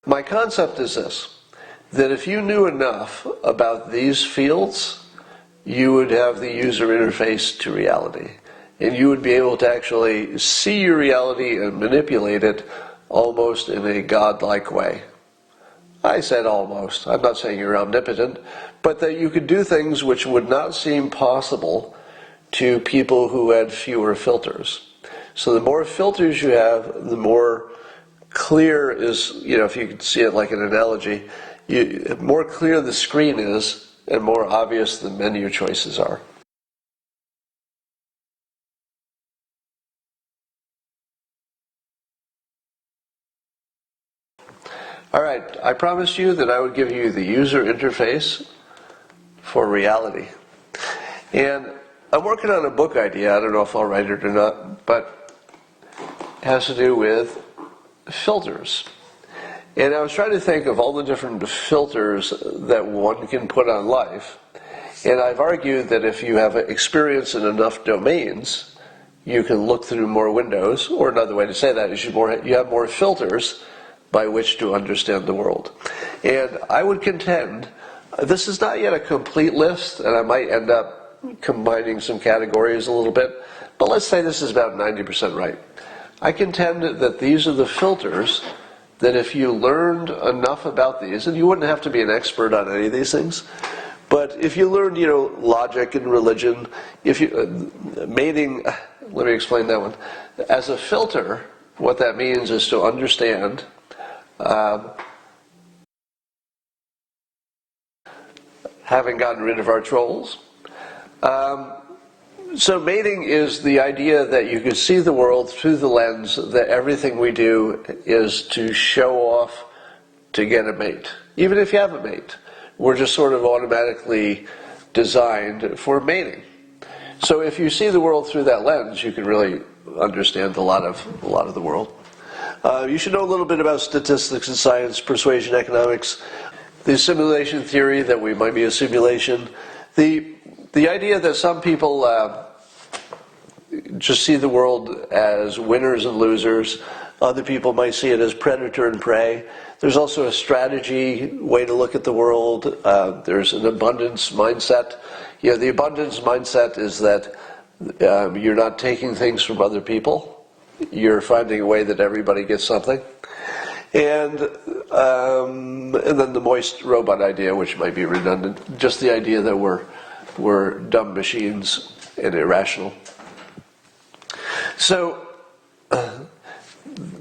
My concept is this, that if you knew enough about these fields, you would have the user interface to reality. And you would be able to actually see your reality and manipulate it almost in a godlike way. I said almost. I'm not saying you're omnipotent, but that you could do things which would not seem possible to people who had fewer filters. So the more filters you have, the more clear is, if you could see it like an analogy, the more clear the screen is and more obvious the menu choices are. All right, I promised you that I would give you the user interface for reality. And I'm working on a book idea. I don't know if I'll write it or not, but it has to do with filters. And I was trying to think of all the different filters that one can put on life. And I've argued that if you have experience in enough domains, you can look through more windows, or another way to say that is you have more filters by which to understand the world. And I would contend, this is not yet a complete list, and I might end up combining some categories a little bit, but let's say this is about 90% right. I contend that these are the filters that if you learned enough about these, and you wouldn't have to be an expert on any of these things, but if you learned, logic and religion, mating, let me explain that one. As a filter, what that means is to understand having gotten rid of our trolls. So mating is the idea that you can see the world through the lens that everything we do is to show off to get a mate. Even if you have a mate, we're just sort of automatically designed for mating. So if you see the world through that lens, you can really understand a lot of the world. You should know a little bit about statistics and science, persuasion economics, the simulation theory that we might be a simulation, the idea that some people just see the world as winners and losers. Other people might see it as predator and prey. There's also a strategy way to look at the world. There's an abundance mindset. The abundance mindset is that you're not taking things from other people. You're finding a way that everybody gets something. And then the moist robot idea, which might be redundant, just the idea that we're dumb machines and irrational. So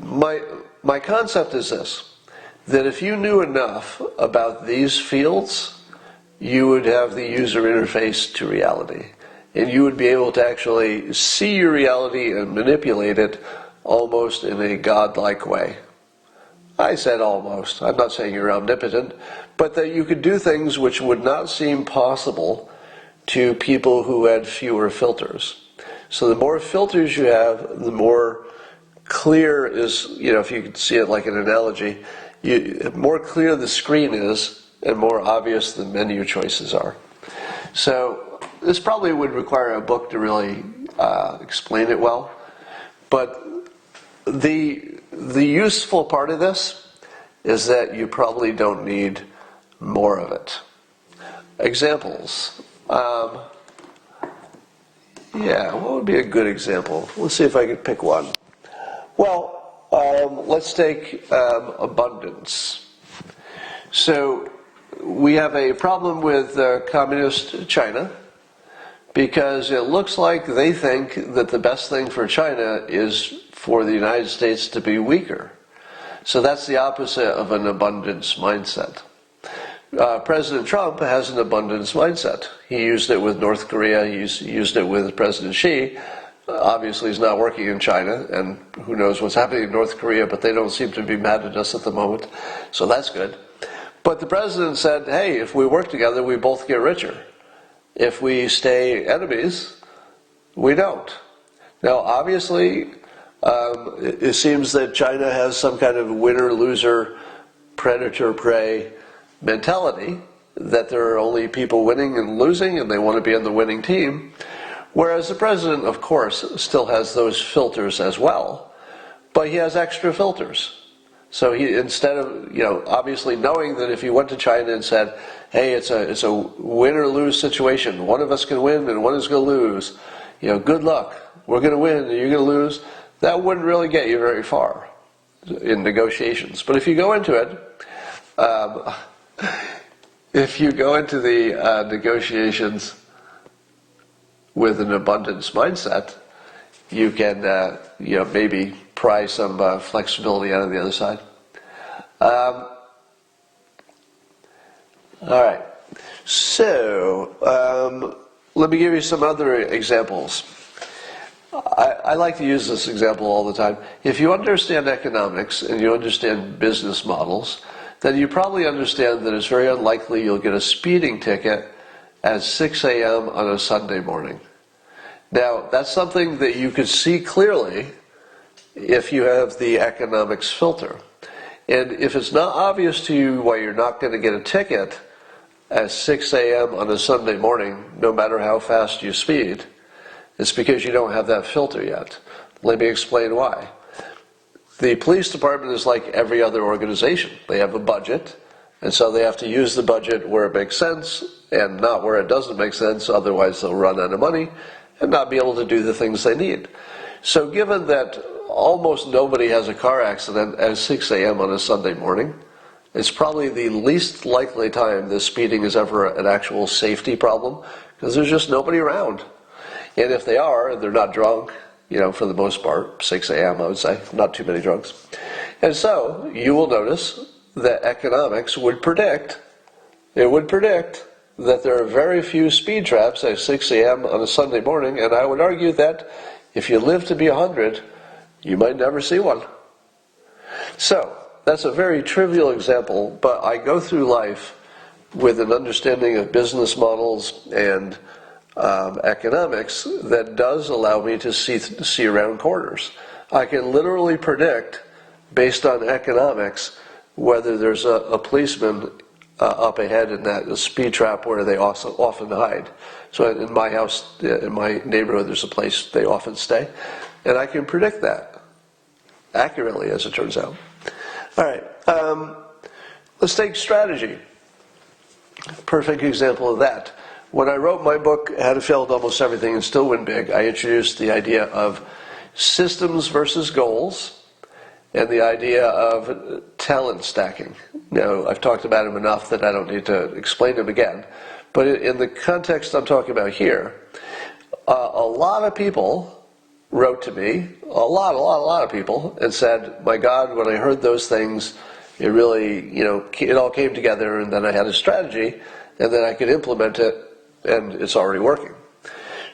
my concept is this, that if you knew enough about these fields, you would have the user interface to reality. And you would be able to actually see your reality and manipulate it almost in a godlike way. I said almost. I'm not saying you're omnipotent, but that you could do things which would not seem possible to people who had fewer filters. So the more filters you have, the more clear is, if you could see it like an analogy, the more clear the screen is and more obvious the menu choices are. So this probably would require a book to really explain it well. But the useful part of this is that you probably don't need more of it. Examples. What would be a good example? Let's see if I could pick one. Well, let's take abundance. So we have a problem with communist China because it looks like they think that the best thing for China is for the United States to be weaker. So that's the opposite of an abundance mindset. President Trump has an abundance mindset. He used it with North Korea, he used it with President Xi. Obviously he's not working in China, and who knows what's happening in North Korea, but they don't seem to be mad at us at the moment, so that's good. But the president said, hey, if we work together, we both get richer. If we stay enemies, we don't. Now, obviously, it seems that China has some kind of winner-loser, predator-prey mentality, that there are only people winning and losing, and they want to be on the winning team. Whereas the president, of course, still has those filters as well, but he has extra filters. So he, instead of, obviously knowing that if he went to China and said, hey, it's a win or lose situation, one of us can win and one is going to lose, good luck, we're going to win and you're going to lose, that wouldn't really get you very far in negotiations. But if you go into it, if you go into the negotiations with an abundance mindset, you can, maybe pry some flexibility out of the other side. All right. So, let me give you some other examples. I like to use this example all the time. If you understand economics and you understand business models, then you probably understand that it's very unlikely you'll get a speeding ticket at 6 a.m. on a Sunday morning. Now, that's something that you could see clearly if you have the economics filter. And if it's not obvious to you why you're not going to get a ticket at 6 a.m. on a Sunday morning, no matter how fast you speed, it's because you don't have that filter yet. Let me explain why. The police department is like every other organization. They have a budget, and so they have to use the budget where it makes sense and not where it doesn't make sense, otherwise they'll run out of money and not be able to do the things they need. So given that almost nobody has a car accident at 6 a.m. on a Sunday morning, it's probably the least likely time that speeding is ever an actual safety problem, because there's just nobody around. And if they are, they're not drunk, for the most part, 6 a.m. I would say, not too many drunks. And so, you will notice that economics would predict that there are very few speed traps at 6 a.m. on a Sunday morning, and I would argue that if you live to be 100, you might never see one. So, that's a very trivial example, but I go through life with an understanding of business models and economics that does allow me to see around corners. I can literally predict, based on economics, whether there's a policeman up ahead in that speed trap where they also often hide. So in my house, in my neighborhood, there's a place they often stay, and I can predict that accurately, as it turns out. All right, let's take strategy. Perfect example of that. When I wrote my book, How to Fail at Almost Everything and Still Win Big, I introduced the idea of systems versus goals and the idea of talent stacking. Now, I've talked about them enough that I don't need to explain them again. But in the context I'm talking about here, a lot of people wrote to me, a lot of people, and said, my God, when I heard those things, it really, it all came together, and then I had a strategy, and then I could implement it, and it's already working.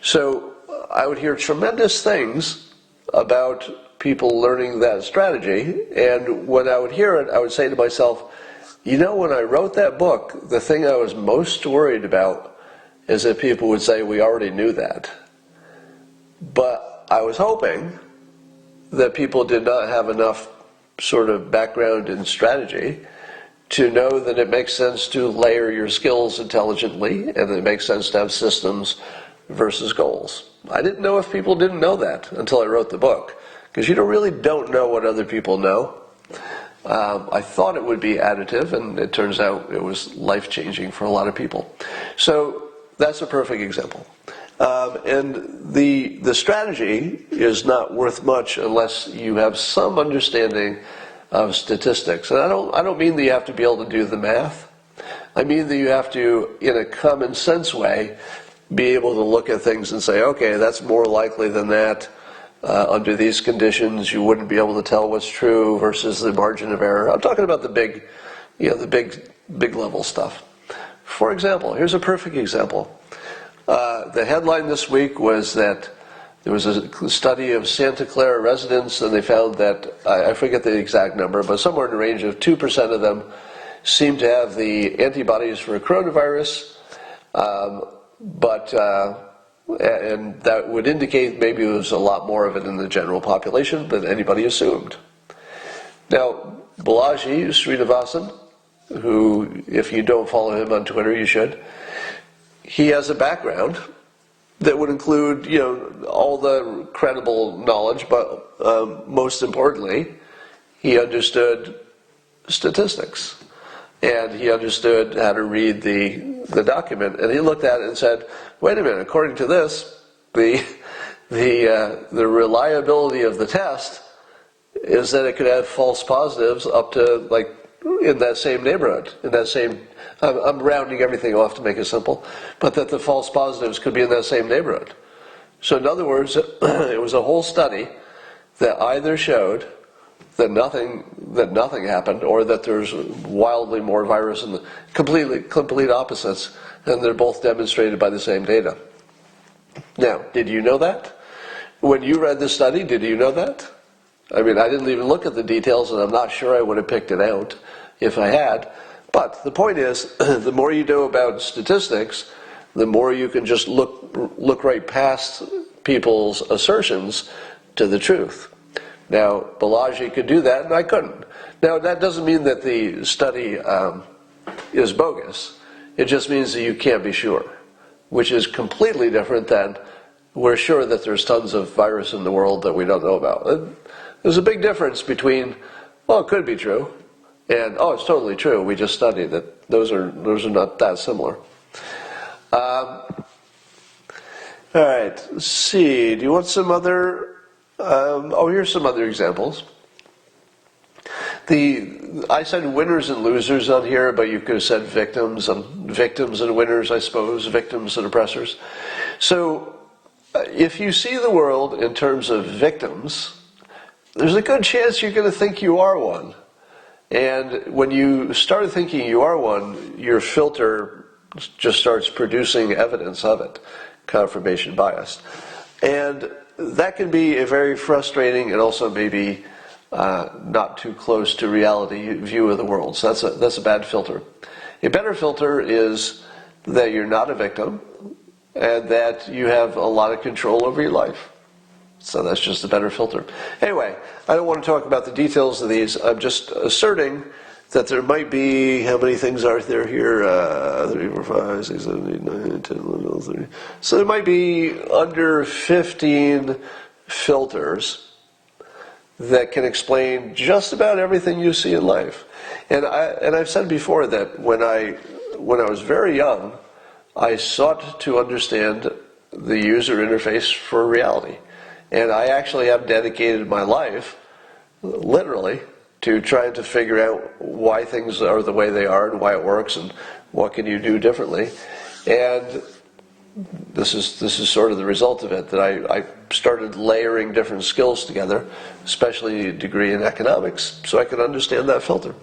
So I would hear tremendous things about people learning that strategy, and when I would hear it, I would say to myself, when I wrote that book, the thing I was most worried about is that people would say, we already knew that. But I was hoping that people did not have enough sort of background in strategy to know that it makes sense to layer your skills intelligently, and it makes sense to have systems versus goals. I didn't know if people didn't know that until I wrote the book, because you really don't know what other people know. I thought it would be additive, and it turns out it was life-changing for a lot of people. So that's a perfect example. And the strategy is not worth much unless you have some understanding of statistics. And I don't mean that you have to be able to do the math. I mean that you have to, in a common sense way, be able to look at things and say, okay, that's more likely than that. Under these conditions, you wouldn't be able to tell what's true versus the margin of error. I'm talking about the big level stuff. For example, here's a perfect example. The headline this week was that there was a study of Santa Clara residents, and they found that, I forget the exact number, but somewhere in the range of 2% of them seem to have the antibodies for coronavirus, and that would indicate maybe there was a lot more of it in the general population than anybody assumed. Now, Balaji Srinivasan, who, if you don't follow him on Twitter, you should, he has a background that would include, all the credible knowledge, but most importantly, he understood statistics. And he understood how to read the document, and he looked at it and said, wait a minute, according to this, the reliability of the test is that it could have false positives up to, like, in that same neighborhood, in that same, I'm rounding everything off to make it simple, but that the false positives could be in that same neighborhood. So in other words, it was a whole study that either showed that nothing happened, or that there's wildly more virus, and complete opposites, and they're both demonstrated by the same data. Now, did you know that? When you read the study, did you know that? I mean, I didn't even look at the details, and I'm not sure I would have picked it out if I had. But the point is, the more you know about statistics, the more you can just look right past people's assertions to the truth. Now, Balaji could do that, and I couldn't. Now, that doesn't mean that the study is bogus. It just means that you can't be sure, which is completely different than we're sure that there's tons of virus in the world that we don't know about. There's a big difference between, well, it could be true, and, oh, it's totally true, we just studied it. Those are not that similar. All right, let's see. Do you want some other... here's some other examples. I said winners and losers on here, but you could have said victims and winners, I suppose, victims and oppressors. So if you see the world in terms of victims, there's a good chance you're going to think you are one. And when you start thinking you are one, your filter just starts producing evidence of it, confirmation bias. And that can be a very frustrating and also maybe not too close to reality view of the world. So that's a bad filter. A better filter is that you're not a victim and that you have a lot of control over your life. So that's just a better filter. Anyway, I don't want to talk about the details of these. I'm just asserting that there might be, how many things are there here? 3, 4, 5, 6, 7, 8, 9, 10, 11, 12, 13. So there might be under 15 filters that can explain just about everything you see in life. And I've said before that when I was very young, I sought to understand the user interface for reality. And I actually have dedicated my life, literally, to trying to figure out why things are the way they are and why it works and what can you do differently. And this is sort of the result of it, that I started layering different skills together, especially a degree in economics, so I could understand that filter.